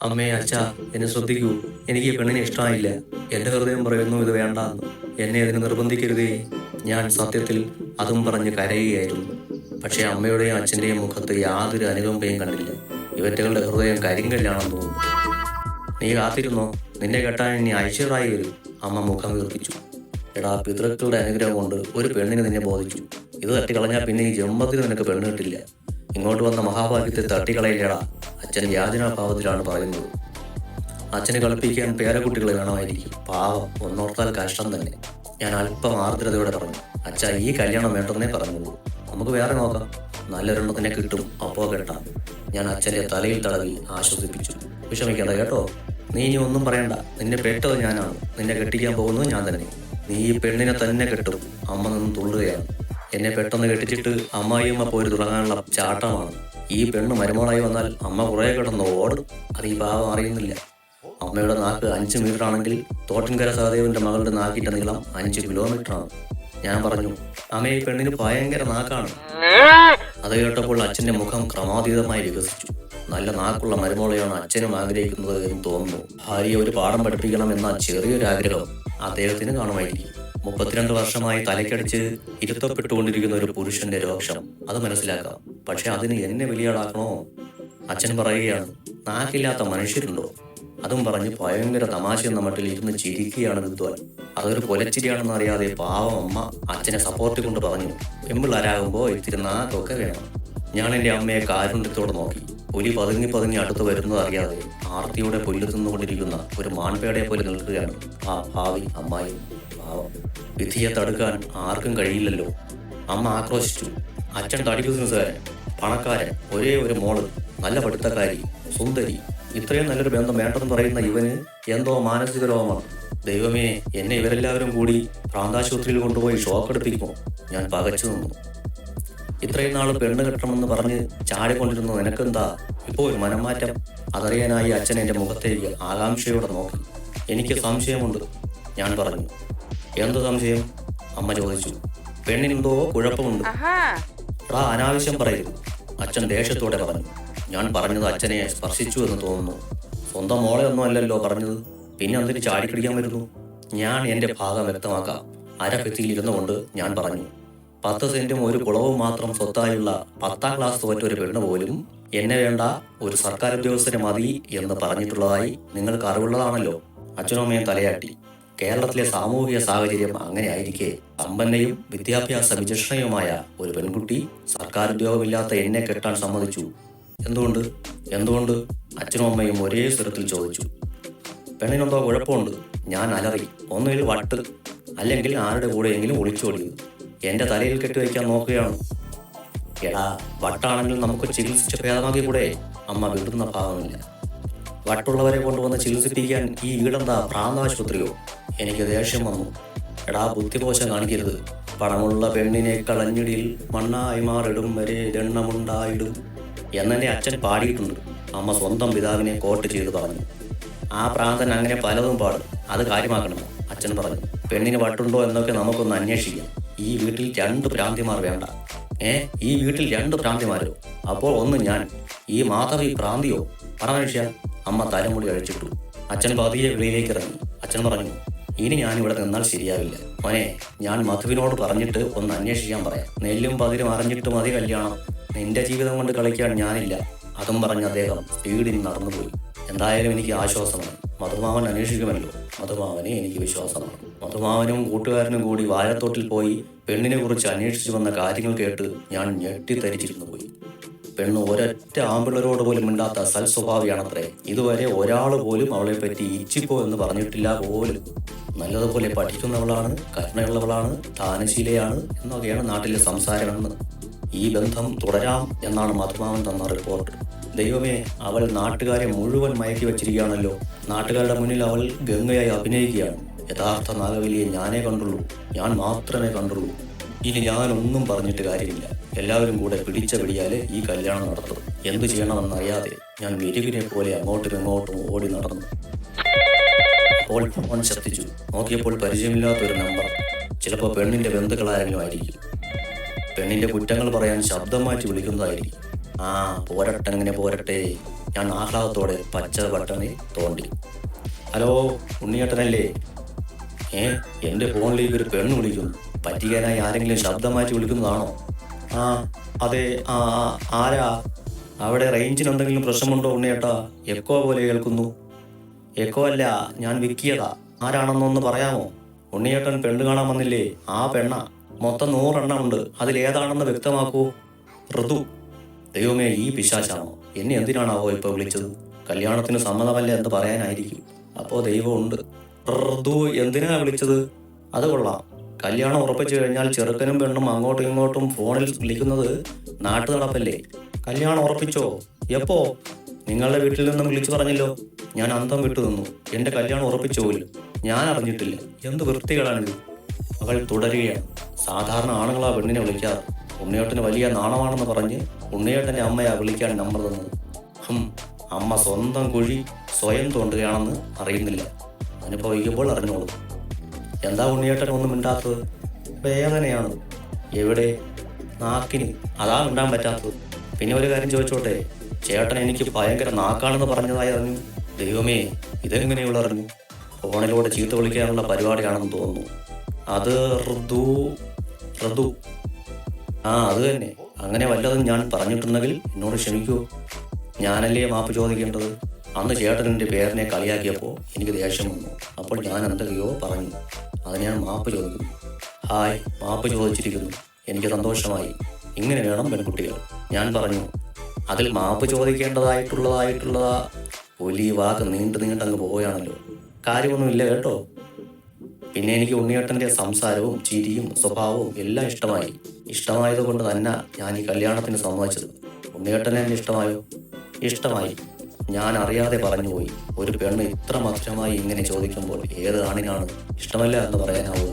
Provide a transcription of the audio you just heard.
അമ്മേ, അച്ഛാ, എന്നെ ശ്രദ്ധിക്കൂ. എനിക്ക് ഈ പെണ്ണിനെ ഇഷ്ടമായില്ല. എന്റെ ഹൃദയം പറയുന്നു ഇത് വേണ്ടാന്ന്. എന്നെ അതിന് നിർബന്ധിക്കരുതേ. ഞാൻ സത്യത്തിൽ അതും പറഞ്ഞ് കരയുകയായിരുന്നു. പക്ഷെ അമ്മയുടെയും അച്ഛന്റെയും മുഖത്ത് യാതൊരു അനുകമ്പയും കണ്ടില്ല. ഇവറ്റകളുടെ ഹൃദയം കരിങ്കല്ലാണെന്ന് തോന്നുന്നു. നീ കാത്തിരുന്നോ, നിന്നെ കെട്ടാൻ ഇനി ഐശ്വര്യായി വരും. അമ്മ മുഖം വീർപ്പിച്ചു. എടാ, പിതൃക്കളുടെ അനുഗ്രഹം കൊണ്ട് ഒരു പെണ്ണിനെ നിന്നെ ബോധിച്ചു. ഇത് തട്ടിക്കളഞ്ഞാൽ പിന്നെ ഈ ജന്മത്തിൽ നിനക്ക് പെണ്ണ് കിട്ടില്ല. ഇങ്ങോട്ട് വന്ന മഹാഭാഗ്യത്തെ തട്ടിക്കളയില്ലടാ. അച്ഛൻ യാചനാഭാവത്തിലാണ് പറയുന്നത്. അച്ഛനെ കളിപ്പിക്കാൻ പേരക്കുട്ടികളെ വേണമായിരിക്കും. പാവം, ഒന്നോർത്താൽ കഷ്ടം തന്നെ. ഞാൻ അല്പം ആർദ്രതയോടെ പറഞ്ഞു. അച്ഛാ, ഈ കല്യാണം വേണ്ടെന്നേ പറഞ്ഞുള്ളൂ. നമുക്ക് വേറെ നോക്കാം. നല്ലൊരെണ്ണത്തിനെ കിട്ടും, അപ്പോ കെട്ടാം. ഞാൻ അച്ഛന്റെ തലയിൽ തടവി ആശ്വസിപ്പിച്ചു. വിഷമിക്കേണ്ട കേട്ടോ. നീ ഇനി ഒന്നും പറയണ്ട. നിന്നെ പെട്ടത് ഞാനാണ്. നിന്നെ കെട്ടിക്കാൻ പോകുന്നത് ഞാൻ തന്നെ. നീ ഈ പെണ്ണിനെ തന്നെ കെട്ടും. അമ്മ നിന്ന് തുള്ളുകയാണ്. എന്നെ പെട്ടെന്ന് കെട്ടിച്ചിട്ട് അമ്മായിയമ്മ പോയി തുടങ്ങാനുള്ള ചാട്ടമാണ്. ഈ പെണ്ണ് മരുമോളായി വന്നാൽ അമ്മ കുറെ കിടന്ന് ഓടും. അത് ഈ പാവം അറിയുന്നില്ല. അമ്മയുടെ നാക്ക് 5 മീറ്റർ ആണെങ്കിൽ തോട്ടൻകര സഹദേവന്റെ മകളുടെ നാക്കിന്റെ നീളം 5 കിലോമീറ്ററാണ്. ഞാൻ പറഞ്ഞു, അമ്മ, ഈ പെണ്ണിന് ഭയങ്കര നാക്കാണ്. അത് കേട്ടപ്പോൾ അച്ഛന്റെ മുഖം ക്രമാതീതമായി വികസിച്ചു. നല്ല നാക്കുള്ള മരുമോളെയാണ് അച്ഛനും ആഗ്രഹിക്കുന്നത് എന്ന് തോന്നുന്നു. ഭാര്യയെ ഒരു പാഠം പഠിപ്പിക്കണം എന്ന ചെറിയൊരു ആഗ്രഹം അദ്ദേഹത്തിന് കാണുമായിരിക്കും. 32 വർഷമായി തലക്കടിച്ച് ഇരുത്തപ്പെട്ടുകൊണ്ടിരിക്കുന്ന ഒരു പുരുഷന്റെ രോഷം അത് മനസ്സിലാക്കാം. പക്ഷെ അതിന് എന്നെ വലിയാളാക്കണോ? അച്ഛൻ പറയുകയാണ്, നാക്കില്ലാത്ത മനുഷ്യരുണ്ടോ? അതും പറഞ്ഞ് ഭയങ്കര തമാശ എന്ന മട്ടിൽ ഇരുന്ന് ചിരിക്കുകയാണ് വിദ്വാൻ. അതൊരു കൊലച്ചിരിയാണെന്ന് അറിയാതെ പാവം അമ്മ അച്ഛനെ സപ്പോർട്ട് കൊണ്ട് പറഞ്ഞു, പെമ്പിള്ളാരാകുമ്പോൾ ഇത്തിരി നാക്കൊക്കെ വേണം. ഞാൻ എൻ്റെ അമ്മയെ കാരുണ്യത്തോടെ നോക്കി. പുലി പതുങ്ങി പതുങ്ങി അടുത്ത് വരുന്നത് അറിയാതെ ആർത്തിയോടെ പുല്ല് തിന്നുകൊണ്ടിരിക്കുന്ന ഒരു മാൻപേടയെ പോലെ നിൽക്കുകയാണ് ആ ഭാവി അമ്മായി. പാവം, വിധിയെ തടുക്കാൻ ആർക്കും കഴിയില്ലല്ലോ. അമ്മ ആക്രോശിച്ചു. അച്ഛൻ തടി ബിസിനസ്സുകാരൻ, പണക്കാരൻ, ഒരേ ഒരു മോള്, നല്ല പഠിത്തക്കാരി, സുന്ദരി. ഇത്രയും നല്ലൊരു ബന്ധം വേണ്ടെന്ന് പറയുന്ന ഇവന് എന്തോ മാനസിക രോഗമാണ്. ദൈവമേ, എന്നെ ഇവരെല്ലാവരും കൂടി പ്രാന്താശുപത്രിയിൽ കൊണ്ടുപോയി ഷോക്ക് എടുപ്പിക്കുമോ? ഞാൻ പകച്ചു നിന്നു. ഇത്രയും നാൾ പെണ്ണ് കെട്ടണമെന്ന് പറഞ്ഞ് ചാടിക്കൊണ്ടിരുന്ന നിനക്കെന്താ ഇപ്പോൾ ഒരു മനംമാറ്റം? അതറിയാനായി അച്ഛൻ എൻ്റെ മുഖത്തേക്ക് ആകാംക്ഷയോടെ നോക്കി. എനിക്ക് സംശയമുണ്ട്, ഞാൻ പറഞ്ഞു. എന്ത് സംശയം? അമ്മ ചോദിച്ചു. പെണ്ണിനെന്തോ കുഴപ്പമുണ്ട്. അനാവശ്യം പറയരുത്, അച്ഛൻ ദേഷ്യത്തോടെ പറഞ്ഞു. ഞാൻ പറഞ്ഞത് അച്ഛനെ സ്പർശിച്ചു എന്ന് തോന്നുന്നു. സ്വന്തം മോളെ ഒന്നും അല്ലല്ലോ പറഞ്ഞത്, പിന്നെ എന്തിന് ചാടിക്കടിക്കാൻ വരുന്നു? ഞാൻ എൻ്റെ ഭാഗം വ്യക്തമാക്കാം. അരഭിത്തിയിലിരുന്നു കൊണ്ട് ഞാൻ പറഞ്ഞു, 10 സെന്റും ഒരു കുളവും മാത്രം സ്വത്തായുള്ള 10ാം ക്ലാസ് തോറ്റ ഒരു പെണ്ണ് പോലും എന്നെ വേണ്ട, ഒരു സർക്കാർ ഉദ്യോഗസ്ഥരെ മതി എന്ന് പറഞ്ഞിട്ടുള്ളതായി നിങ്ങൾക്ക് അറിവുള്ളതാണല്ലോ. അച്ഛനും അമ്മയും തലയാട്ടി. കേരളത്തിലെ സാമൂഹിക സാഹചര്യം അങ്ങനെ ആയിരിക്കെ സമ്പന്നയും വിദ്യാഭ്യാസ വിചക്ഷണയുമായ ഒരു പെൺകുട്ടി സർക്കാർ ഉദ്യോഗമില്ലാത്ത എന്നെ കെട്ടാൻ സമ്മതിച്ചു. എന്തുകൊണ്ട്? അച്ഛനും അമ്മയും ഒരേ സ്വരത്തിൽ ചോദിച്ചു. പെണ്ണിനെന്തോ കുഴപ്പമുണ്ട്. ഞാൻ അലറി. ഒന്നുകിൽ വട്ട്, അല്ലെങ്കിൽ ആരുടെ കൂടെയെങ്കിലും ഒളിച്ചോടിയത്. എന്റെ തലയിൽ കെട്ടിവയ്ക്കാൻ നോക്കുകയാണ്. എടാ, വട്ടാണെങ്കിൽ നമുക്ക് ചികിത്സിച്ച് ഭേദമാക്കി കൂടെ? അമ്മ വിടുന്ന ഭാവമില്ല. വട്ടുള്ളവരെ കൊണ്ടുവന്ന് ചികിത്സിപ്പിക്കാൻ ഈ വീടെന്താ പ്രാന്താശുപത്രിയോ? എനിക്ക് ദേഷ്യം വന്നു. എടാ, ബുദ്ധിമോശം കാണിക്കരുത്. പണമുള്ള പെണ്ണിനെ കളഞ്ഞിടിൽ മണ്ണായി മാറിടും വരെ എണ്ണമുണ്ടായിടും എന്നെ അച്ഛൻ പാടിയിട്ടുണ്ട്. അമ്മ സ്വന്തം പിതാവിനെ കോട്ട് ചെയ്ത് പറഞ്ഞു. ആ പ്രാന്തൻ അങ്ങനെ പലതും പാടും, അത് കാര്യമാക്കണം, അച്ഛൻ പറഞ്ഞു. പെണ്ണിന് വട്ടുണ്ടോ എന്നൊക്കെ നമുക്കൊന്ന് അന്വേഷിക്കാം. ഈ വീട്ടിൽ 2 ഭ്രാന്തിമാർ വേണ്ട. ഈ വീട്ടിൽ 2 ഭ്രാന്തിമാരോ? അപ്പോൾ ഒന്ന് ഞാൻ. ഈ മാധവി ഭ്രാന്തിയോ? പരമേഷ്യ. അമ്മ തലമുടി അഴിച്ചിട്ടു. അച്ഛൻ പതിയെ വെളിയിലേക്ക് ഇറങ്ങി. അച്ഛൻ പറഞ്ഞു, ഇനി ഞാനിവിടെ നിന്നാൽ ശരിയാവില്ല മോനെ. ഞാൻ മധുവിനോട് പറഞ്ഞിട്ട് ഒന്ന് അന്വേഷിക്കാൻ പറയാം. നെല്ലും പതിരും അറിഞ്ഞിട്ട് മതി കല്യാണം. നിന്റെ ജീവിതം കൊണ്ട് കളിക്കാൻ ഞാനില്ല. അതും പറഞ്ഞ് അദ്ദേഹം സ്പീഡിൽ നടന്നുപോയി. എന്തായാലും എനിക്ക് ആശ്വാസമാണ്. മധുമാവൻ അന്വേഷിക്കുമല്ലോ. മധുമാവനെ എനിക്ക് വിശ്വാസമാണ്. മധുമാവനും കൂട്ടുകാരനും കൂടി വാഴത്തോട്ടിൽ പോയി പെണ്ണിനെ കുറിച്ച് അന്വേഷിച്ചു വന്ന കാര്യങ്ങൾ കേട്ട് ഞാൻ ഞെട്ടിത്തരിച്ചിരുന്നു പോയി. പെണ്ണ് ഒരൊറ്റ ആമ്പിള്ളരോട് പോലും മിണ്ടാത്ത സൽസ്വഭാവിയാണത്രേ. ഇതുവരെ ഒരാൾ പോലും അവളെ പറ്റി ഇച്ചിപ്പോ എന്ന് പറഞ്ഞിട്ടില്ല പോലും. നല്ലതുപോലെ പഠിക്കുന്നവളാണ്, കരുണയുള്ളവളാണ്, ദാനശീലയാണ് എന്നൊക്കെയാണ് നാട്ടിലെ സംസാരമെന്ന്. ഈ ബന്ധം തുടരാം എന്നാണ് മധുമാവൻ തന്ന റിപ്പോർട്ട്. ദൈവമേ, അവൾ നാട്ടുകാരെ മുഴുവൻ മയക്കി വെച്ചിരിക്കുകയാണല്ലോ. നാട്ടുകാരുടെ മുന്നിൽ അവൾ ഗംഗയായി അഭിനയിക്കുകയാണ്. യഥാർത്ഥ നാഗവല്ലിയെ ഞാനേ കണ്ടുള്ളൂ, ഞാൻ മാത്രമേ കണ്ടുള്ളൂ. ഇനി ഞാനൊന്നും പറഞ്ഞിട്ട് കാര്യമില്ല. എല്ലാവരും കൂടെ പിടിച്ച പിടിയാലെ ഈ കല്യാണം നടത്തും. എന്തു ചെയ്യണമെന്നറിയാതെ ഞാൻ മെരുകിനെ പോലെ അങ്ങോട്ടും ഇങ്ങോട്ടും ഓടി നടന്നു. അപ്പോൾ ഫോൺ ശബ്ദിച്ചു. നോക്കിയപ്പോൾ പരിചയമില്ലാത്തൊരു നമ്പർ. ചിലപ്പോൾ പെണ്ണിന്റെ ബന്ധുക്കളാരെങ്കിലും ആയിരിക്കും. പെണ്ണിന്റെ കുറ്റങ്ങൾ പറയാൻ ശബ്ദം മാറ്റി വിളിക്കുന്നതായിരിക്കും. പോരട്ടെ, അങ്ങനെ പോരട്ടെ. ഞാൻ ആഹ്ലാദത്തോടെ പച്ച ബട്ടണിൽ തോണ്ടി. ഹലോ, ഉണ്ണിയേട്ടനല്ലേ? എൻ്റെ ഫോണിലേക്ക് ഒരു പെണ്ണ് വിളിക്കുന്നു. പറ്റിക്കാനായി ആരെങ്കിലും ശബ്ദം മാറ്റി വിളിക്കുന്നതാണോ? ആ അതെ. ആരാ? അവിടെ റേഞ്ചിന് എന്തെങ്കിലും പ്രശ്നമുണ്ടോ ഉണ്ണിയേട്ടാ? എക്കോ പോലെ കേൾക്കുന്നു. എക്കോ അല്ല, ഞാൻ വിക്കിയതാ. ആരാണെന്നൊന്ന് പറയാമോ? ഉണ്ണിയേട്ടൻ പെണ്ണ് കാണാൻ വന്നില്ലേ? ആ പെണ്ണ. മൊത്തം 100 എണ്ണം ഉണ്ട്. അതിലേതാണെന്ന് വ്യക്തമാക്കൂ. ഋതു. ദൈവമേ, ഈ പിശാചാണോ? എന്നെ എന്തിനാണാവോ ഇപ്പൊ വിളിച്ചത്? കല്യാണത്തിന് സമ്മതമല്ല എന്ന് പറയാനായിരിക്കും. അപ്പോ ദൈവം ഉണ്ട്. ഋതു, എന്തിനാ വിളിച്ചത്? അത് കൊള്ളാം. കല്യാണം ഉറപ്പിച്ചു കഴിഞ്ഞാൽ ചെറുക്കനും പെണ്ണും അങ്ങോട്ടും ഇങ്ങോട്ടും ഫോണിൽ വിളിക്കുന്നത് നാട്ടു നടപ്പല്ലേ? കല്യാണം ഉറപ്പിച്ചോ? എപ്പോ? നിങ്ങളുടെ വീട്ടിൽ നിന്നും വിളിച്ചു പറഞ്ഞല്ലോ. ഞാൻ അന്തം വിട്ടു നിന്നു. എന്റെ കല്യാണം ഉറപ്പിച്ചോയില്ല. ഞാൻ അറിഞ്ഞിട്ടില്ല. എന്ത് വൃത്തികളാണിത്? അവൾ തുടരുകയാണ്. സാധാരണ ആണുങ്ങളാ പെണ്ണിനെ വിളിക്കാറ്. ഉണ്ണിയേട്ടന് വലിയ നാണമാണെന്ന് പറഞ്ഞ് ഉണ്ണിയേട്ടൻ്റെ അമ്മയാ വിളിക്കാൻ നമ്പർ തന്നത്. അമ്മ സ്വന്തം കുഴി സ്വയം തോണ്ടുകയാണെന്ന് അറിയുന്നില്ല. അനുഭവിക്കുമ്പോൾ അറിഞ്ഞോളൂ. എന്താ ഉണ്ണിയേട്ടൻ ഒന്നും മിണ്ടാത്തത്? വേദനയാണ്. എവിടെ? നാക്കിന്. അതാ മിണ്ടാൻ പറ്റാത്തത്. പിന്നെ ഒരു കാര്യം ചോദിച്ചോട്ടെ, ചേട്ടൻ എനിക്ക് ഭയങ്കര നാക്കാണെന്ന് പറഞ്ഞതായി അറിഞ്ഞു. ദൈവമേ, ഇതെങ്ങനെ ഇവളറിഞ്ഞു? ഫോണിലൂടെ ചീത്ത വിളിക്കാനുള്ള പരിപാടിയാണെന്ന് തോന്നുന്നു. അത് ഋതു. അത് തന്നെ. അങ്ങനെ വല്ലതും ഞാൻ പറഞ്ഞിട്ടുണ്ടെങ്കിൽ എന്നോട് ക്ഷമിക്കൂ. ഞാനല്ലേ മാപ്പ് ചോദിക്കേണ്ടത്? അന്ന് ചേട്ടൻ എൻ്റെ പേരിനെ കളിയാക്കിയപ്പോൾ എനിക്ക് ദേഷ്യം വന്നു. അപ്പോൾ ഞാൻ എന്തൊക്കെയോ പറഞ്ഞു. അത് ഞാൻ മാപ്പ് ചോദിക്കുന്നു. ഹായ്, മാപ്പ് ചോദിച്ചിരിക്കുന്നു. എനിക്ക് സന്തോഷമായി. ഇങ്ങനെ വേണം പെൺകുട്ടികൾ. ഞാൻ പറഞ്ഞു. അതിൽ മാപ്പ് ചോദിക്കേണ്ടതായിട്ടുള്ളതാ പുലി വാക്ക് നീണ്ടങ്ങ് പോവുകയാണല്ലോ. കാര്യമൊന്നുമില്ല കേട്ടോ. പിന്നെ എനിക്ക് ഉണ്ണിയേട്ടൻ്റെ സംസാരവും ചിരിയും സ്വഭാവവും എല്ലാം ഇഷ്ടമായത് കൊണ്ട് തന്നെ ഞാൻ ഈ കല്യാണത്തിന് സമ്മതിച്ചത്. ഉണ്ണിയേട്ടനെ എന്നെ ഇഷ്ടമായോ? ഇഷ്ടമായി. ഞാൻ അറിയാതെ പറഞ്ഞുപോയി. ഒരു പെണ്ണ് ഇത്ര മധുരമായി ഇങ്ങനെ ചോദിക്കുമ്പോൾ ഏത് ആണിനാണ് ഇഷ്ടമല്ല എന്ന് പറയാനാവുക?